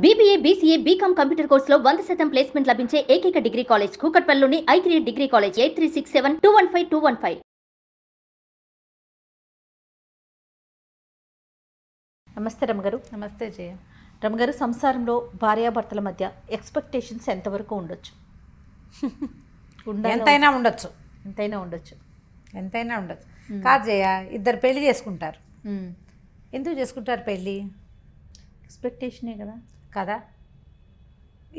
BBA, BCA, BCom computer కోర్సులో 100% placement లభించే ఏకైక డిగ్రీ కాలేజ్ కూకట్పల్లిలోని ఐక్రియేట్ డిగ్రీ కాలేజ్ 8367215215. నమస్తే రమగారు. నమస్తే జయ. రమగారు, సంసారంలో భార్యాభర్తల మధ్య ఎక్స్పెక్టేషన్స్ ఎంతవరకు ఉండొచ్చు? ఎంతైనా ఉండొచ్చు. ఎంతైనా ఉండొచ్చు. కాదు జయ, ఇద్దరు పెళ్లి చేసుకుంటారు. ఎందుకు చేసుకుంటారు పెళ్ళి? ఎక్స్పెక్టేషనే కదా.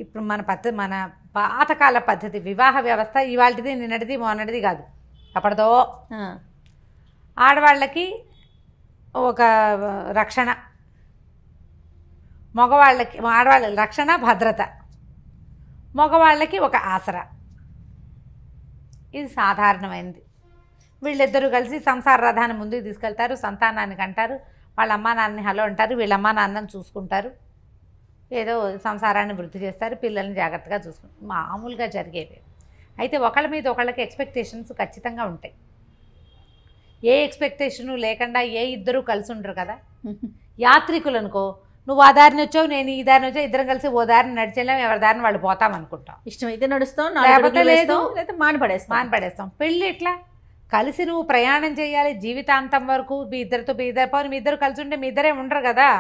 ఇప్పుడు మన పాతకాల పద్ధతి వివాహ వ్యవస్థ ఇవాళది నిన్నటిది మొన్నటిది కాదు, అప్పటిదో. ఆడవాళ్ళకి ఒక రక్షణ, మగవాళ్ళకి ఆడవాళ్ళ రక్షణ భద్రత, మగవాళ్ళకి ఒక ఆసరా. ఇది సాధారణమైనది. వీళ్ళిద్దరూ కలిసి సంసార రథాన్ని ముందుకు తీసుకెళ్తారు, సంతానానికి అంటారు, వాళ్ళ అమ్మా నాన్నని హలో అంటారు, వీళ్ళ అమ్మా నాన్నని చూసుకుంటారు, ఏదో సంసారాన్ని వృద్ధి చేస్తారు, పిల్లల్ని జాగ్రత్తగా చూసుకుంటారు. మామూలుగా జరిగేవి. అయితే ఒకళ్ళ మీద ఒకళ్ళకి ఎక్స్పెక్టేషన్స్ ఖచ్చితంగా ఉంటాయి. ఏ ఎక్స్పెక్టేషను లేకుండా ఏ ఇద్దరూ కలిసి ఉండరు కదా. యాత్రికులు అనుకో, నువ్వు ఆ దారిని వచ్చావు, నేను ఈ దారిని వచ్చావు, ఇద్దరం కలిసి ఓ దారిని నడిచేలాం, ఎవరి దారిని వాళ్ళు పోతాం అనుకుంటాం. ఇష్టమైతే నడుస్తాం, లేకపోతే లేదు, మానపడేస్తాం. పెళ్ళి ఎట్లా? కలిసి నువ్వు ప్రయాణం చేయాలి జీవితాంతం వరకు. మీ ఇద్దరు కలిసి ఉంటే మీ ఇద్దరే ఉండరు కదా.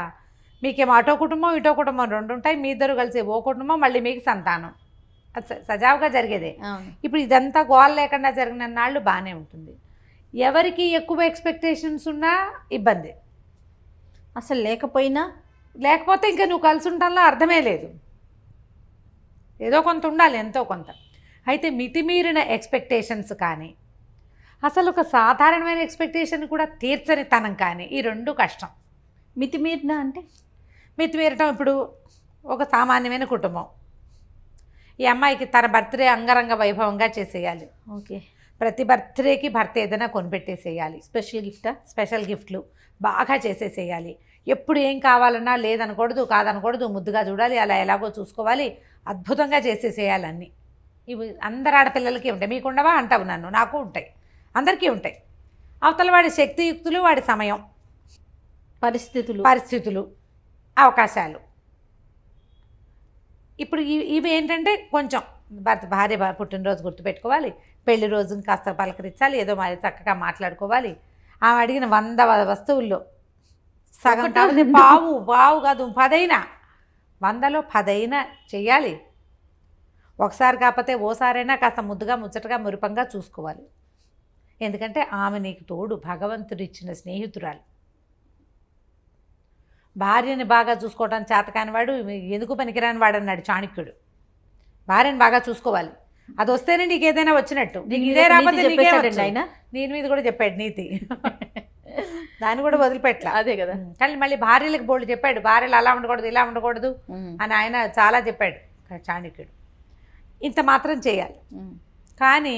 మీకేమో అటో కుటుంబం ఇటో కుటుంబం రెండు ఉంటాయి, మీ ఇద్దరు కలిసి ఓ కుటుంబం, మళ్ళీ మీకు సంతానం. అది సజావుగా జరిగేదే. ఇప్పుడు ఇదంతా గోల్ లేకుండా జరిగిన నాళ్ళు బాగానే ఉంటుంది. ఎవరికి ఎక్కువ ఎక్స్పెక్టేషన్స్ ఉన్నా ఇబ్బంది. అసలు లేకపోతే ఇంకా నువ్వు కలిసి ఉండటంలో అర్థమే లేదు. ఏదో కొంత ఉండాలి, ఎంతో కొంత. అయితే మితిమీరిన ఎక్స్పెక్టేషన్స్ కానీ, అసలు ఒక సాధారణమైన ఎక్స్పెక్టేషన్ కూడా తీర్చని తనం కానీ, ఈ రెండు కష్టం. మితిమీరటం ఇప్పుడు ఒక సామాన్యమైన కుటుంబం. ఈ అమ్మాయికి తన బర్త్డే అంగరంగ వైభవంగా చేసేయాలి. ఓకే. ప్రతి బర్త్డేకి భర్త ఏదైనా కొనిపెట్టేసేయాలి. స్పెషల్ గిఫ్ట్లు బాగా చేసేసేయాలి. ఎప్పుడు ఏం కావాలన్నా లేదనకూడదు, కాదనకూడదు, ముద్దుగా చూడాలి, అలా ఎలాగో చూసుకోవాలి, అద్భుతంగా చేసేసేయాలి అన్నీ. ఇవి అందరు ఆడపిల్లలకి ఉంటాయి. మీకు ఉండవా అంటావు నన్ను, నాకు ఉంటాయి, అందరికీ ఉంటాయి. అవతల వాడి శక్తియుక్తులు, వాడి సమయం, పరిస్థితులు, అవకాశాలు. ఇప్పుడు ఇవి ఏంటంటే కొంచెం భార్య పుట్టినరోజు గుర్తుపెట్టుకోవాలి, పెళ్లి రోజుని కాస్త పలకరించాలి, ఏదో మరి చక్కగా మాట్లాడుకోవాలి. ఆమె అడిగిన 100 వస్తువుల్లో సగం కాదు, పావు కాదు 10 100లో 10 చెయ్యాలి. ఒకసారి కాకపోతే ఓసారైనా కాస్త ముద్దుగా ముచ్చటగా మురిపంగా చూసుకోవాలి. ఎందుకంటే ఆమె నీకు తోడు, భగవంతుడు ఇచ్చిన స్నేహితురాలు. భార్యని బాగా చూసుకోవడం చేతకాని వాడు ఎందుకు పనికిరాని వాడు అన్నాడు చాణక్యుడు. భార్యని బాగా చూసుకోవాలి, అది వస్తేనే నీకు ఏదైనా వచ్చినట్టు. ఇదే రాకపోతే నేను మీద కూడా చెప్పాడు నీతి. దాన్ని కూడా వదిలిపెట్టలా. అదే కదా. కానీ మళ్ళీ భార్యలకు బోల్డ్ చెప్పాడు, భార్యలు అలా ఉండకూడదు ఇలా ఉండకూడదు అని ఆయన చాలా చెప్పాడు చాణక్యుడు. ఇంత మాత్రం చేయాలి. కానీ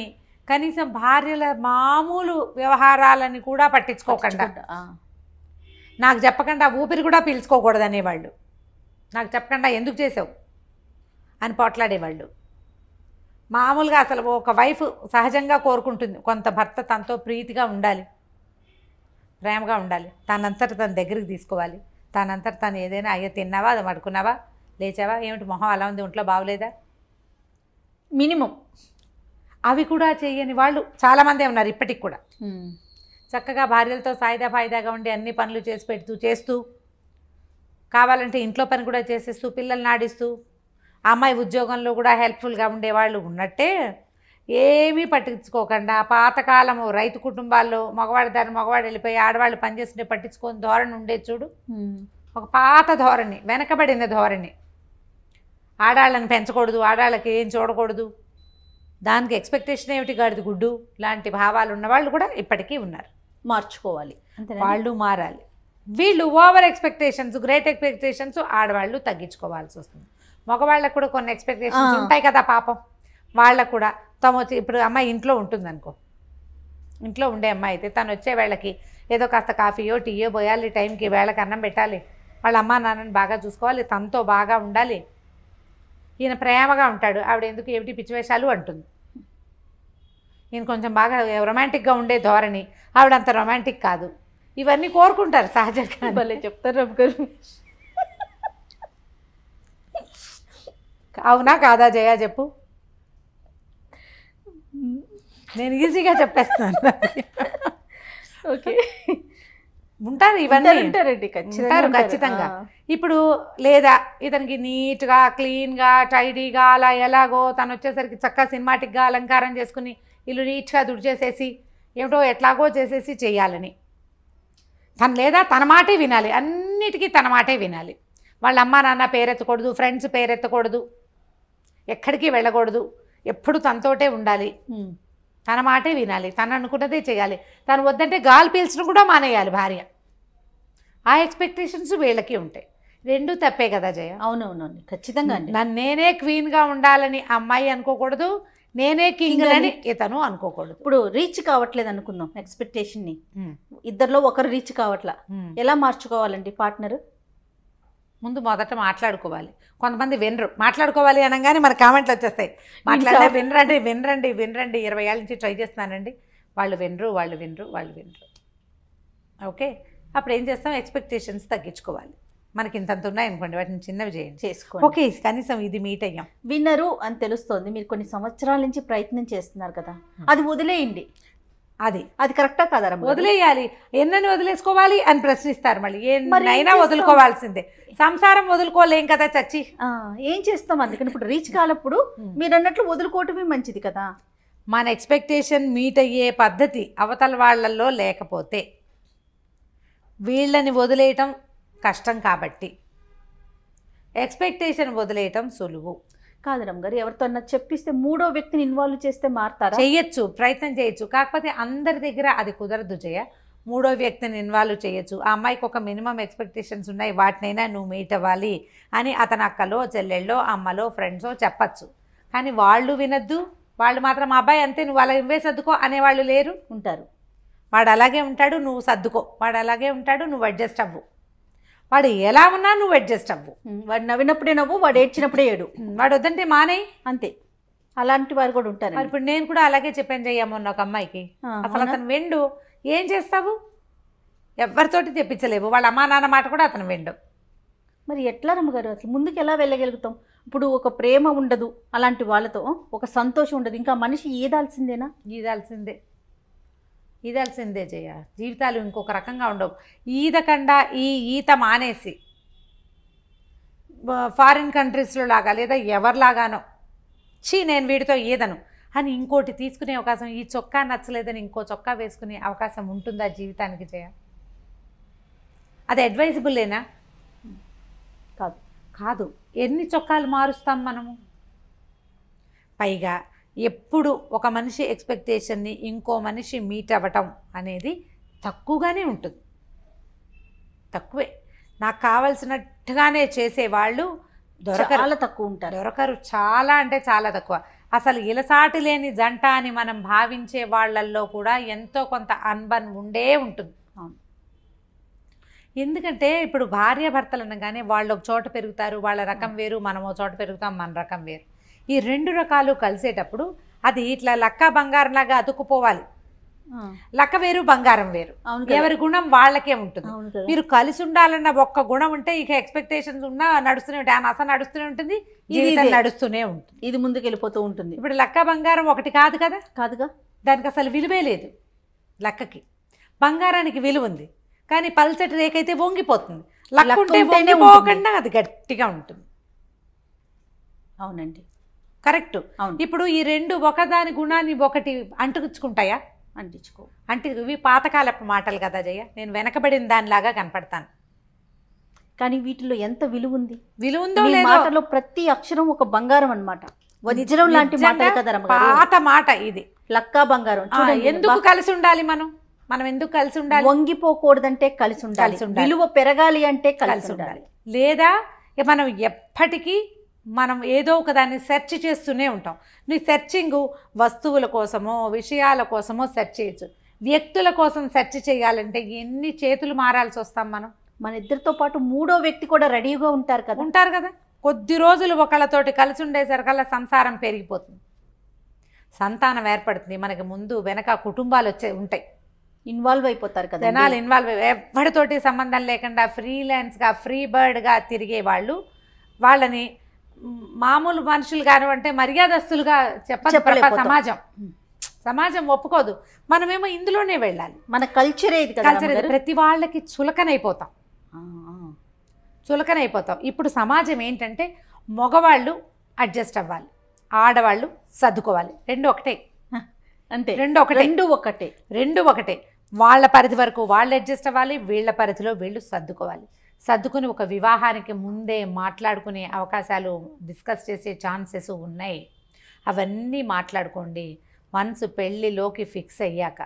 కనీసం భార్యల మామూలు వ్యవహారాలని కూడా పట్టించుకోకుండా, నాకు చెప్పకుండా ఊపిరి కూడా పీల్చుకోకూడదు అనేవాళ్ళు. నాకు చెప్పకుండా ఎందుకు చేసావు అని పోట్లాడేవాళ్ళు. మామూలుగా అసలు ఒక వైఫ్ సహజంగా కోరుకుంటుంది కొంత భర్త తనతో ప్రీతిగా ఉండాలి, ప్రేమగా ఉండాలి, తనంతట తన దగ్గరికి తీసుకోవాలి, తనంతట తను ఏదైనా అయ్యో తిన్నావా, అది పడుకున్నావా, లేచావా, ఏమిటి మొహం అలా ఉంది, ఒంట్లో బాగోలేదా, మినిమం అవి కూడా చేయని వాళ్ళు చాలామందే ఉన్నారు ఇప్పటికి కూడా. చక్కగా భార్యలతో ఫాయిదాగా ఉండి అన్ని పనులు చేస్తూ కావాలంటే ఇంట్లో పని కూడా చేసేస్తూ పిల్లల్ని ఆడిస్తూ అమ్మాయి ఉద్యోగంలో కూడా హెల్ప్ఫుల్గా ఉండేవాళ్ళు ఉన్నట్టే, ఏమీ పట్టించుకోకుండా పాతకాలము రైతు కుటుంబాల్లో మగవాడు వెళ్ళిపోయి ఆడవాళ్ళు పనిచేస్తుంటే పట్టించుకొని ధోరణి ఉండేది చూడు. ఒక పాత ధోరణి, వెనకబడిన ధోరణి. ఆడాళ్ళని పెంచకూడదు, ఆడాళ్ళకి ఏం చూడకూడదు, దానికి ఎక్స్పెక్టేషన్ ఏమిటి, గాడిది గుడ్డు లాంటి భావాలు ఉన్నవాళ్ళు కూడా ఇప్పటికీ ఉన్నారు. మార్చుకోవాలి, వాళ్ళు మారాలి. వీళ్ళు ఓవర్ ఎక్స్పెక్టేషన్స్, గ్రేట్ ఎక్స్పెక్టేషన్స్ ఆడవాళ్ళు తగ్గించుకోవాల్సి వస్తుంది. మగవాళ్ళకు కూడా కొన్ని ఎక్స్పెక్టేషన్స్ ఉంటాయి కదా పాపం. వాళ్ళకు కూడా ఇప్పుడు అమ్మాయి ఇంట్లో ఉంటుందనుకో, ఇంట్లో ఉండే అమ్మాయి అయితే తను వచ్చే వేళకి ఏదో కాస్త కాఫీయో టీయో పోయాలి, టైంకి వేళకి అన్నం పెట్టాలి, వాళ్ళ అమ్మా నాన్నని బాగా చూసుకోవాలి, తనతో బాగా ఉండాలి. ఈయన ప్రేమగా ఉంటాడు, ఆవిడ ఎందుకు ఏమిటి పిచ్చివేషాలు అంటుంది. ఈయన కొంచెం బాగా రొమాంటిక్గా ఉండే ధోరణి, ఆవిడంత రొమాంటిక్ కాదు. ఇవన్నీ కోరుకుంటారు సహజంగా. భలే చెప్తారు రవి గారు. అవునా కాదా జయ చెప్పు. నేను ఈజీగా చెప్పేస్తున్నాను. ఓకే, ఉంటారు ఇవన్నీ, ఉంటారండి, ఉంటారు ఖచ్చితంగా. ఇప్పుడు లేదా ఇతనికి నీట్గా క్లీన్గా టైడీగా అలా ఎలాగో తను వచ్చేసరికి చక్కగా సినిమాటిక్గా అలంకారం చేసుకుని ఇల్లు నీట్గా దుడిచేసేసి ఏమిటో ఎట్లాగో చేసేసి చేయాలని తను, లేదా తన మాటే వినాలి, అన్నిటికీ తన మాటే వినాలి. వాళ్ళ అమ్మ నాన్న పేరెత్తకూడదు, ఫ్రెండ్స్ పేరెత్తకూడదు, ఎక్కడికి వెళ్ళకూడదు, ఎప్పుడు తనతోటే ఉండాలి, తన మాటే వినాలి, తను అనుకున్నదే చేయాలి. తను వద్దంటే గాలి పీల్చడం కూడా మానేయాలి భార్య. ఆ ఎక్స్పెక్టేషన్స్ వీళ్ళకి ఉంటాయి. రెండూ తప్పే కదా జయ. అవునవునండి, ఖచ్చితంగా అండి. నన్ను నేనే క్వీన్గా ఉండాలని అమ్మాయి అనుకోకూడదు, నేనే కింగ్ అని ఇతను అనుకోకూడదు. ఇప్పుడు రీచ్ కావట్లేదు అనుకుందాం ఎక్స్పెక్టేషన్ని, ఇద్దరిలో ఒకరు రీచ్ కావట్లా, ఎలా మార్చుకోవాలండి పార్ట్నర్? ముందు మొదట మాట్లాడుకోవాలి. కొంతమంది వినరు, మాట్లాడుకోవాలి అనగానే మన కామెంట్లు వచ్చేస్తాయి, వినరండి వినరండి వినరండి, 20 ఏళ్ళ నుంచి ట్రై చేస్తున్నానండి, వాళ్ళు వినరు. ఓకే, అప్పుడు ఏం చేస్తాం, ఎక్స్పెక్టేషన్స్ తగ్గించుకోవాలి. మనకి ఇంతంత ఉన్నాయనుకోండి, వాటిని చిన్నవి చేసుకోండి. ఓకే, కనీసం ఇది మీట్ అయ్యాం, విన్నరు అని తెలుస్తోంది. మీరు కొన్ని సంవత్సరాల నుంచి ప్రయత్నం చేస్తున్నారు కదా, అది వదిలేయండి. అది కరెక్టా కదా? వదిలేయాలి. ఎన్నని వదిలేసుకోవాలి అని ప్రశ్నిస్తారు మళ్ళీ. ఏమైనా వదులుకోవాల్సిందే, సంసారం వదులుకోలేం కదా చచ్చి. ఏం చేస్తాం? అందుకని ఇప్పుడు రీచ్ కాలప్పుడు మీరు అన్నట్లు వదులుకోవటమే మంచిది కదా. మన ఎక్స్పెక్టేషన్ మీట్ అయ్యే పద్ధతి అవతల వాళ్ళల్లో లేకపోతే వీళ్ళని వదిలేయటం కష్టం, కాబట్టి ఎక్స్పెక్టేషన్ వదిలేయటం సులువు కాదు రమ్మగారు. ఎవరితో చెప్పిస్తే మూడో వ్యక్తిని ఇన్వాల్వ్ చేస్తే మారుతారా? చేయొచ్చు, ప్రయత్నం చేయొచ్చు, కాకపోతే అందరి దగ్గర అది కుదరదు జయ. మూడో వ్యక్తిని ఇన్వాల్వ్ చేయొచ్చు. ఆ అమ్మాయికి ఒక మినిమం ఎక్స్పెక్టేషన్స్ ఉన్నాయి, వాటినైనా నువ్వు మీట్ అవ్వాలి అని అతని అక్కలో చెల్లెళ్ళో అమ్మలో ఫ్రెండ్సో చెప్పచ్చు. కానీ వాళ్ళు వినద్దు, వాళ్ళు మాత్రం అబ్బాయి అంతే నువ్వు అలా ఇవ్వే సర్దుకో అనేవాళ్ళు లేరు, ఉంటారు. వాడు అలాగే ఉంటాడు, నువ్వు సర్దుకో, వాడు అలాగే ఉంటాడు, నువ్వు అడ్జస్ట్ అవ్వు, వాడు ఎలా ఉన్నా నువ్వు అడ్జస్ట్ అవ్వు. వాడు నవ్వినప్పుడే నవ్వు, వాడు ఏడ్చినప్పుడే ఏడు, వాడు వద్దంటే మానే, అంతే. అలాంటి వారు కూడా ఉంటారు. ఇప్పుడు నేను కూడా అలాగే చెప్పాను చెయ్యమన్న ఒక అమ్మాయికి, అసలు అతను వెండు, ఏం చేస్తావు, ఎవరితోటి తెప్పించలేవు, వాళ్ళ అమ్మా నాన్న మాట కూడా అతను వెండు. మరి ఎట్లా రమ్మగారు, అసలు ముందుకు ఎలా వెళ్ళగలుగుతాం? ఇప్పుడు ఒక ప్రేమ ఉండదు అలాంటి వాళ్ళతో, ఒక సంతోషం ఉండదు, ఇంకా మనిషి ఈదాల్సిందేనా? ఈదాల్సిందే జయ. జీవితాలు ఇంకొక రకంగా ఉండవు. ఈదకుండా ఈత మానేసి ఫారిన్ కంట్రీస్లో లాగా లేదా ఎవరిలాగానో నేను వీడితో ఈదను అని ఇంకోటి తీసుకునే అవకాశం, ఈ చొక్కా నచ్చలేదని ఇంకో చొక్కా వేసుకునే అవకాశం ఉంటుందా జీవితానికి జయ? అది అడ్వైజబుల్లేనా? కాదు. ఎన్ని చొక్కాలు మారుస్తాం మనము? పైగా ఎప్పుడు ఒక మనిషి ఎక్స్పెక్టేషన్ని ఇంకో మనిషి మీట్ అవ్వటం అనేది తక్కువగానే ఉంటుంది, తక్కువే. నాకు కావలసినట్టుగానే చేసేవాళ్ళు చాలా తక్కువ ఉంటారు, దొరకరు, చాలా అంటే చాలా తక్కువ. అసలు ఇలసాటి లేని జంట అని మనం భావించే వాళ్ళల్లో కూడా ఎంతో కొంత అన్బన్ ఉండే ఉంటుంది. ఎందుకంటే ఇప్పుడు భార్యాభర్తలు అనగానే వాళ్ళు ఒక చోట పెరుగుతారు, వాళ్ళ రకం వేరు, మనం ఒక చోట పెరుగుతాం, మన రకం వేరు. ఈ రెండు రకాలు కలిసేటప్పుడు అది ఇట్లా లక్క బంగారంలాగా అతుక్కుపోవాలి. లక్క వేరు, బంగారం వేరు, ఎవరి గుణం వాళ్ళకే ఉంటుంది. మీరు కలిసి ఉండాలన్న ఒక్క గుణం ఉంటే ఇక ఎక్స్పెక్టేషన్స్ ఉన్నా నడుస్తూనే ఉంటాయి, ఆ నస నడుస్తూనే ఉంటుంది, ఇది నడుస్తూనే ఉంటుంది, ఇది ముందుకు వెళ్ళిపోతూ ఉంటుంది. ఇప్పుడు లక్క బంగారం ఒకటి కాదు కదా, కాదుగా, దానికి అసలు విలువే లేదు. లక్కకి బంగారానికి విలువ ఉంది, కానీ పల్చటి రేకైతే వంగిపోతుంది, లక్క ఉంటే వంగిపోకుండా అది గట్టిగా ఉంటుంది. అవునండి, కరెక్ట్. ఇప్పుడు ఈ రెండు ఒకదాని గుణాన్ని ఒకటి అంటుకుంటాయా? ఇవి పాతకాలపు మాటలు కదా జయ. నేను వెనకబడిన దానిలాగా కనపడతాను, కానీ వీటిలో ఎంత విలువ ఉంది? విలువ ఉందో లేదో, మాటలో ప్రతి అక్షరం ఒక బంగారం అన్నమాట, వజ్రం లాంటి మాట కదా. పాత మాట ఇది, లక్కా బంగారం. ఎందుకు కలిసి ఉండాలి మనం ఎందుకు కలిసి ఉండాలి? వంగిపోకూడదంటే కలిసి ఉండాలి, విలువ పెరగాలి అంటే కలిసి ఉండాలి. లేదా మనం ఎప్పటికీ మనం ఏదో ఒక దాన్ని సెర్చ్ చేస్తూనే ఉంటాం. నీ సెర్చింగ్ వస్తువుల కోసమో విషయాల కోసమో సెర్చ్ చేయొచ్చు, వ్యక్తుల కోసం సెర్చ్ చేయాలంటే ఎన్ని చేతులు మారాల్సి వస్తాం మనం. మన ఇద్దరితో పాటు మూడో వ్యక్తి కూడా రెడీగా ఉంటారు కదా. కొద్ది రోజులు ఒకళ్ళతోటి కలిసి ఉండేసరికల్లా సంసారం పెరిగిపోతుంది, సంతానం ఏర్పడుతుంది, మనకి ముందు వెనక కుటుంబాలు ఉంటాయి, ఇన్వాల్వ్ అయిపోతారు కదా. జనాలు ఇన్వాల్వ్ ఎవరితోటి సంబంధం లేకుండా ఫ్రీలాన్స్గా ఫ్రీ బర్డ్గా తిరిగే వాళ్ళని మామూలు మనుషులు కానివంటే మర్యాదస్తులుగా చెప్పలేకపోతాం. సమాజం ఒప్పుకోదు. మనమేమో ఇందులోనే వెళ్ళాలి. మన కల్చరే ఇది కదా కల్చర్ ప్రతి వాళ్ళకి చులకనైపోతాం. ఇప్పుడు సమాజం ఏంటంటే మగవాళ్ళు అడ్జస్ట్ అవ్వాలి, ఆడవాళ్ళు సర్దుకోవాలి. రెండు ఒకటే. వాళ్ళ పరిధి వరకు వాళ్ళు అడ్జస్ట్ అవ్వాలి, వీళ్ళ పరిధిలో వీళ్ళు సర్దుకోవాలి. సర్దుకుని ఒక వివాహానికి ముందే మాట్లాడుకునే అవకాశాలు, డిస్కస్ చేసే ఛాన్సెస్ ఉన్నాయి. అవన్నీ మాట్లాడుకోండి. మనసు పెళ్ళిలోకి ఫిక్స్ అయ్యాక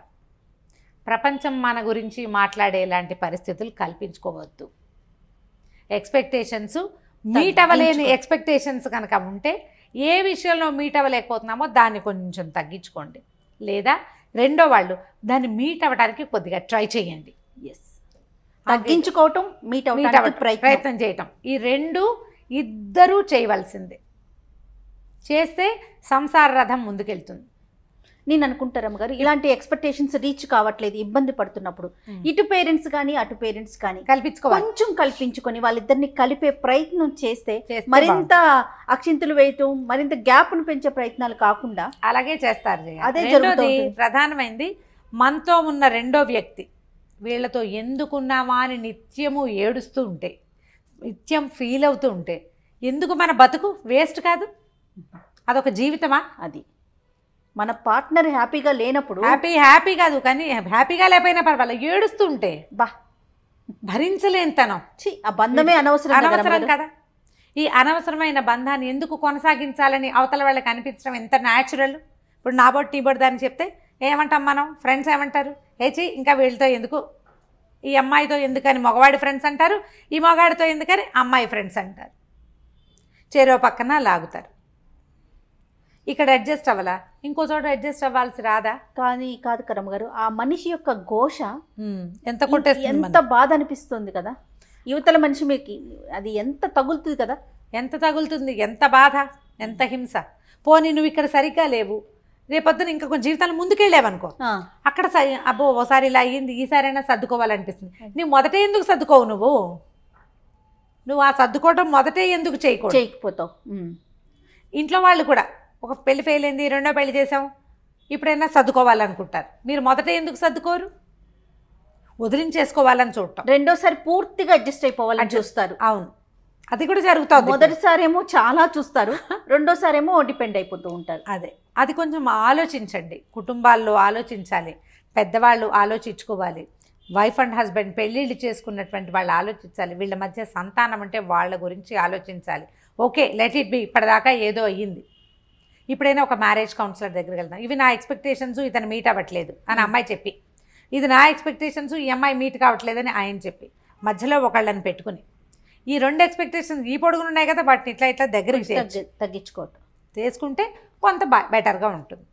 ప్రపంచం మన గురించి మాట్లాడేలాంటి పరిస్థితులు కల్పించుకోవద్దు. ఎక్స్పెక్టేషన్స్ మీట్ అవ్వలేని ఎక్స్పెక్టేషన్స్ కనుక ఉంటే ఏ విషయంలో మీట్ అవ్వలేకపోతున్నామో దాన్ని కొంచెం తగ్గించుకోండి. లేదా రెండో వాళ్ళు దాన్ని మీట్ అవ్వడానికి కొద్దిగా ట్రై చేయండి. తగ్గించుకోవటం, మీట్ అవ్వడానికి ప్రయత్నం చేయటం, ఈ రెండు ఇద్దరూ చేయవలసిందే. చేస్తే సంసార రథం ముందుకెళ్తుంది. నేను అనుకుంటారమ్మ గారు, ఇలాంటి ఎక్స్పెక్టేషన్స్ రీచ్ కావట్లేదు, ఇబ్బంది పడుతున్నప్పుడు ఇటు పేరెంట్స్ కానీ అటు పేరెంట్స్ కానీ కొంచెం కల్పించుకొని వాళ్ళిద్దరిని కలిపే ప్రయత్నం చేస్తే మరింత అక్షింతలు వేయటం, మరింత గ్యాప్ను పెంచే ప్రయత్నాలు కాకుండా అలాగే చేస్తారు. అదే జరుగుతుంది. ప్రధానమైంది మనతో ఉన్న రెండో వ్యక్తి వీళ్ళతో ఎందుకున్నామా అని నిత్యము ఏడుస్తూ ఉంటే, నిత్యం ఫీల్ అవుతూ ఉంటే ఎందుకు మన బతుకు వేస్ట్ కాదు? అదొక జీవితమా? అది మన పార్ట్నర్ హ్యాపీగా లేనప్పుడు హ్యాపీ కాదు, కానీ హ్యాపీగా లేకపోయినా పర్వాలేదు, ఏడుస్తూ ఉంటే భరించలేనితనం. ఆ బంధమే అనవసరం కదా. ఈ అనవసరమైన బంధాన్ని ఎందుకు కొనసాగించాలని అవతల వాళ్ళకి అనిపించడం ఎంత న్యాచురల్. ఇప్పుడు నా బొట్టు నీ బొట్టు దాన్ని చెప్తే ఏమంటాం మనం? ఫ్రెండ్స్ ఏమంటారు? ఏచి ఇంకా వీళ్ళతో ఎందుకు, ఈ అమ్మాయితో ఎందుకని మగవాడి ఫ్రెండ్స్ అంటారు, ఈ మగవాడితో ఎందుకని అమ్మాయి ఫ్రెండ్స్ అంటారు. చెరో పక్కన లాగుతారు. ఇక్కడ అడ్జస్ట్ అవ్వాలా, ఇంకో చోట అడ్జస్ట్ అవ్వాల్సి రాదా? కానీ కాదు కరమ్మ గారు, ఆ మనిషి యొక్క ఘోష ఎంత కొట్టేస్తుంది, ఎంత బాధ అనిపిస్తుంది కదా. యువతల మనిషి మీకు అది ఎంత తగులుతుంది కదా. ఎంత తగులుతుంది, ఎంత బాధ, ఎంత హింస. పోనీ నువ్వు ఇక్కడ సరిగ్గా లేవు, రేపొద్దున ఇంకా కొంచెం జీవితాలు ముందుకెళ్ళావనుకో, అక్కడ అబ్బో ఓసారి ఇలా అయ్యింది, ఈసారైనా సర్దుకోవాలనిపిస్తుంది. నువ్వు మొదటే ఎందుకు సర్దుకోవు? నువ్వు ఆ సర్దుకోవటం మొదటే ఎందుకు చేయకపోతావు? ఇంట్లో వాళ్ళు కూడా ఒక పెళ్లి ఫెయిల్ అయింది, రెండో పెళ్లి చేసాం, ఇప్పుడైనా సర్దుకోవాలనుకుంటారు. మీరు మొదట ఎందుకు సర్దుకోరు? వదిలించేసుకోవాలని చూడటం, రెండోసారి పూర్తిగా అడ్జస్ట్ అయిపోవాలని చూస్తారు. అవును, అది కూడా జరుగుతుంది. మొదటిసారేమో చాలా చూస్తారు, రెండోసారేమో డిపెండ్ అయిపోతూ ఉంటారు. అది కొంచెం ఆలోచించండి. కుటుంబాల్లో ఆలోచించాలి, పెద్దవాళ్ళు ఆలోచించుకోవాలి. వైఫ్ అండ్ హస్బెండ్ పెళ్ళిళ్ళు చేసుకున్నటువంటి వాళ్ళు ఆలోచించాలి. వీళ్ళ మధ్య సంతానం అంటే వాళ్ళ గురించి ఆలోచించాలి. ఓకే, లెట్ ఇట్ బి, ఇప్పటిదాకా ఏదో అయ్యింది, ఇప్పుడైనా ఒక మ్యారేజ్ కౌన్సిలర్ దగ్గరికి వెళ్తాం. ఇవి నా ఎక్స్పెక్టేషన్స్, ఇతను మీట్ అవ్వట్లేదు అని అమ్మాయి చెప్పి, ఇది నా ఎక్స్పెక్టేషన్స్, ఈ అమ్మాయి మీట్ కావట్లేదని ఆయన చెప్పి, మధ్యలో ఒకళ్ళని పెట్టుకుని ఈ రెండు ఎక్స్పెక్టేషన్స్ ఈ పొడుగులు ఉన్నాయి కదా, వాటిని ఇట్లా దగ్గరికి తగ్గించుకోవటం చేసుకుంటే కొంత బెటర్గా ఉంటుంది.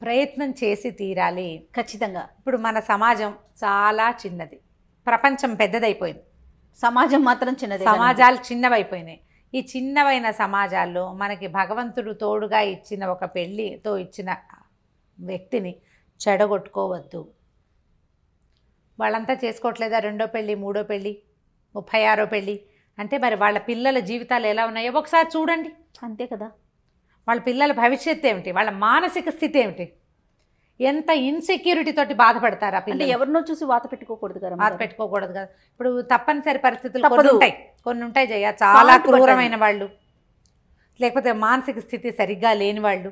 ప్రయత్నం చేసి తీరాలి ఖచ్చితంగా. ఇప్పుడు మన సమాజం చాలా చిన్నది, ప్రపంచం పెద్దదైపోయింది, సమాజం మాత్రం చిన్నది, సమాజాలు చిన్నవైపోయినాయి. ఈ చిన్నవైన సమాజాల్లో మనకి భగవంతుడు తోడుగా ఇచ్చిన ఒక పెళ్ళితో ఇచ్చిన వ్యక్తిని చెడగొట్టుకోవద్దు. వాళ్ళంతా చేసుకోవట్లేదా రెండో పెళ్ళి, మూడో పెళ్ళి, 36వ పెళ్ళి అంటే మరి వాళ్ళ పిల్లల జీవితాలు ఎలా ఉన్నాయో ఒకసారి చూడండి. అంతే కదా. వాళ్ళ పిల్లల భవిష్యత్తు ఏమిటి, వాళ్ళ మానసిక స్థితి ఏమిటి, ఎంత ఇన్సెక్యూరిటీ తోటి బాధపడతారు ఆ పిల్లలు. ఎవరినో చూసి వాత పెట్టుకోకూడదు కదా, వాత పెట్టుకోకూడదు కదా. ఇప్పుడు తప్పనిసరి పరిస్థితులు కొన్ని ఉంటాయి జయ, చాలా క్రూరమైన వాళ్ళు, లేకపోతే మానసిక స్థితి సరిగ్గా లేని వాళ్ళు,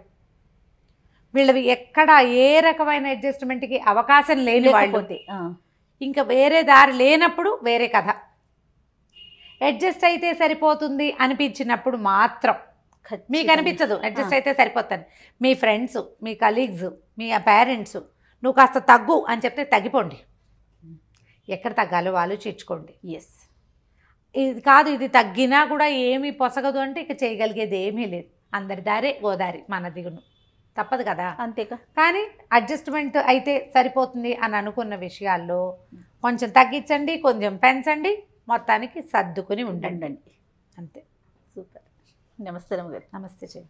వీళ్ళవి ఎక్కడ ఏ రకమైన అడ్జస్ట్మెంట్కి అవకాశం లేని వాళ్ళు, ఇంకా వేరే దారి లేనప్పుడు వేరే కథ. అడ్జస్ట్ అయితే సరిపోతుంది అనిపించినప్పుడు మాత్రం, మీకు అనిపించదు అడ్జస్ట్ అయితే సరిపోతాను, మీ ఫ్రెండ్స్, మీ కలీగ్స్, మీ పేరెంట్స్ నువ్వు కాస్త తగ్గు అని చెప్తే తగ్గిపోండి. ఎక్కడ తగ్గాలో ఆలోచించుకోండి. ఇది కాదు, ఇది తగ్గినా కూడా ఏమీ పొసగదు అంటే ఇక చేయగలిగేది ఏమీ లేదు. అందరి దారే గోదారి, మన దిగును తప్పదు కదా. అంతేకా. కానీ అడ్జస్ట్మెంట్ అయితే సరిపోతుంది అని అనుకున్న విషయాల్లో కొంచెం తగ్గించండి, కొంచెం పెంచండి, మొత్తానికి సర్దుకుని ఉండండి. అంతే. సూపర్. నమస్తే. నమస్తే చెయ్యి.